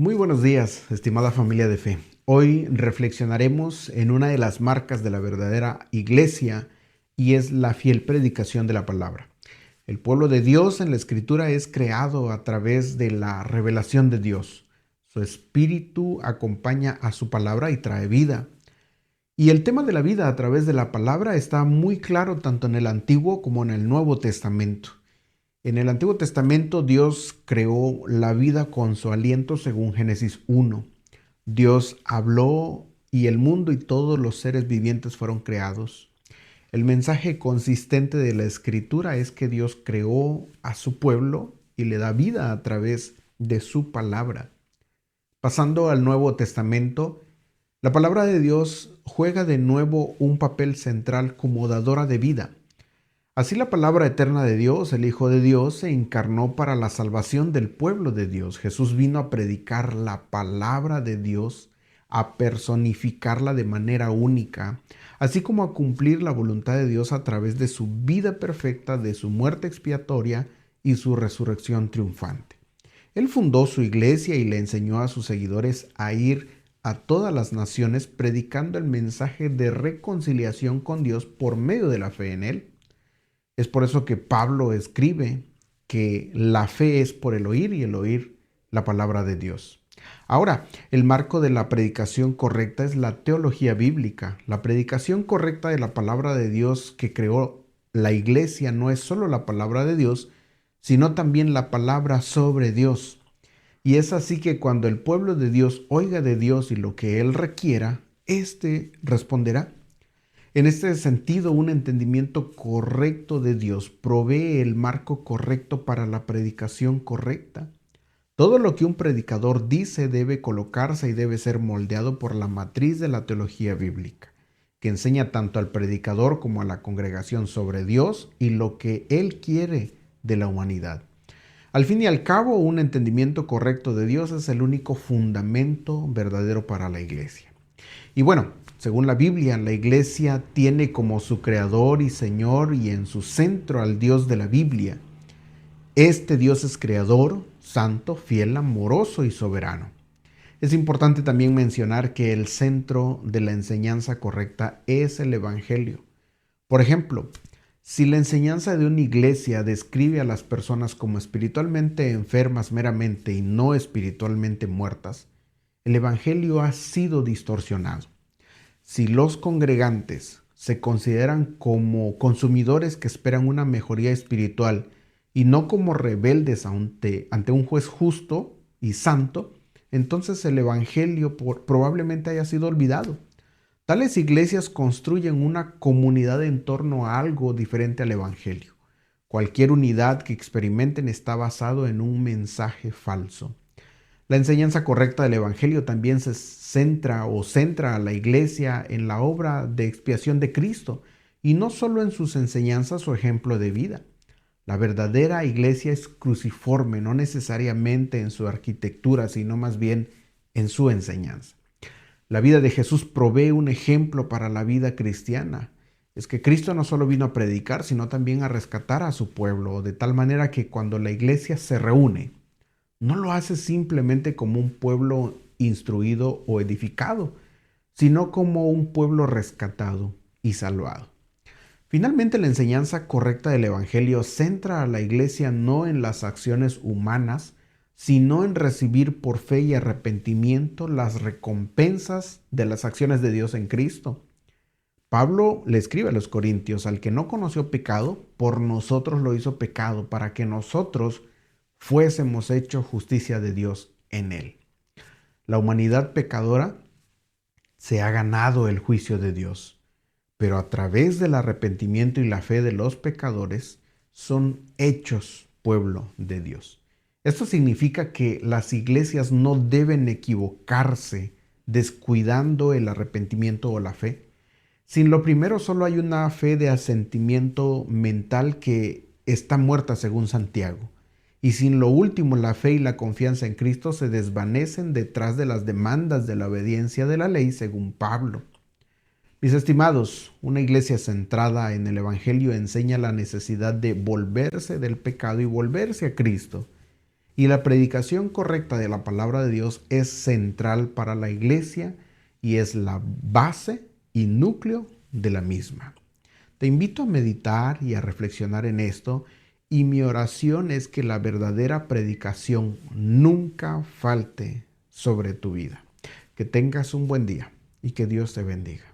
Muy buenos días, estimada familia de fe. Hoy reflexionaremos en una de las marcas de la verdadera iglesia y es la fiel predicación de la palabra. El pueblo de Dios en la Escritura es creado a través de la revelación de Dios. Su espíritu acompaña a su palabra y trae vida. Y el tema de la vida a través de la palabra está muy claro tanto en el Antiguo como en el Nuevo Testamento. En el Antiguo Testamento Dios creó la vida con su aliento según Génesis 1. Dios habló y el mundo y todos los seres vivientes fueron creados. El mensaje consistente de la Escritura es que Dios creó a su pueblo y le da vida a través de su palabra. Pasando al Nuevo Testamento, la palabra de Dios juega de nuevo un papel central como dadora de vida. Así la palabra eterna de Dios, el Hijo de Dios, se encarnó para la salvación del pueblo de Dios. Jesús vino a predicar la palabra de Dios, a personificarla de manera única, así como a cumplir la voluntad de Dios a través de su vida perfecta, de su muerte expiatoria y su resurrección triunfante. Él fundó su iglesia y le enseñó a sus seguidores a ir a todas las naciones predicando el mensaje de reconciliación con Dios por medio de la fe en Él. Es por eso que Pablo escribe que la fe es por el oír y el oír la palabra de Dios. Ahora, el marco de la predicación correcta es la teología bíblica. La predicación correcta de la palabra de Dios que creó la iglesia no es solo la palabra de Dios, sino también la palabra sobre Dios. Y es así que cuando el pueblo de Dios oiga de Dios y lo que Él requiera, éste responderá. En este sentido, un entendimiento correcto de Dios provee el marco correcto para la predicación correcta. Todo lo que un predicador dice debe colocarse y debe ser moldeado por la matriz de la teología bíblica, que enseña tanto al predicador como a la congregación sobre Dios y lo que Él quiere de la humanidad. Al fin y al cabo, un entendimiento correcto de Dios es el único fundamento verdadero para la iglesia. Y bueno, según la Biblia, la iglesia tiene como su creador y señor y en su centro al Dios de la Biblia. Este Dios es creador, santo, fiel, amoroso y soberano. Es importante también mencionar que el centro de la enseñanza correcta es el Evangelio. Por ejemplo, si la enseñanza de una iglesia describe a las personas como espiritualmente enfermas meramente y no espiritualmente muertas, el Evangelio ha sido distorsionado. Si los congregantes se consideran como consumidores que esperan una mejoría espiritual y no como rebeldes ante un juez justo y santo, entonces el Evangelio probablemente haya sido olvidado. Tales iglesias construyen una comunidad en torno a algo diferente al Evangelio. Cualquier unidad que experimenten está basado en un mensaje falso. La enseñanza correcta del Evangelio también se centra a la iglesia en la obra de expiación de Cristo y no solo en sus enseñanzas o ejemplo de vida. La verdadera iglesia es cruciforme, no necesariamente en su arquitectura, sino más bien en su enseñanza. La vida de Jesús provee un ejemplo para la vida cristiana. Es que Cristo no solo vino a predicar, sino también a rescatar a su pueblo, de tal manera que cuando la iglesia se reúne, no lo hace simplemente como un pueblo instruido o edificado, sino como un pueblo rescatado y salvado. Finalmente, la enseñanza correcta del Evangelio centra a la iglesia no en las acciones humanas, sino en recibir por fe y arrepentimiento las recompensas de las acciones de Dios en Cristo. Pablo le escribe a los Corintios: al que no conoció pecado, por nosotros lo hizo pecado, para que nosotros fuésemos hecho justicia de Dios en él. La humanidad pecadora se ha ganado el juicio de Dios, pero a través del arrepentimiento y la fe de los pecadores son hechos pueblo de Dios. Esto significa que las iglesias no deben equivocarse descuidando el arrepentimiento o la fe. Sin lo primero solo hay una fe de asentimiento mental que está muerta según Santiago. Y sin lo último, la fe y la confianza en Cristo se desvanecen detrás de las demandas de la obediencia de la ley según Pablo. Mis estimados, una iglesia centrada en el Evangelio enseña la necesidad de volverse del pecado y volverse a Cristo. Y la predicación correcta de la palabra de Dios es central para la iglesia y es la base y núcleo de la misma. Te invito a meditar y a reflexionar en esto, y mi oración es que la verdadera predicación nunca falte sobre tu vida. Que tengas un buen día y que Dios te bendiga.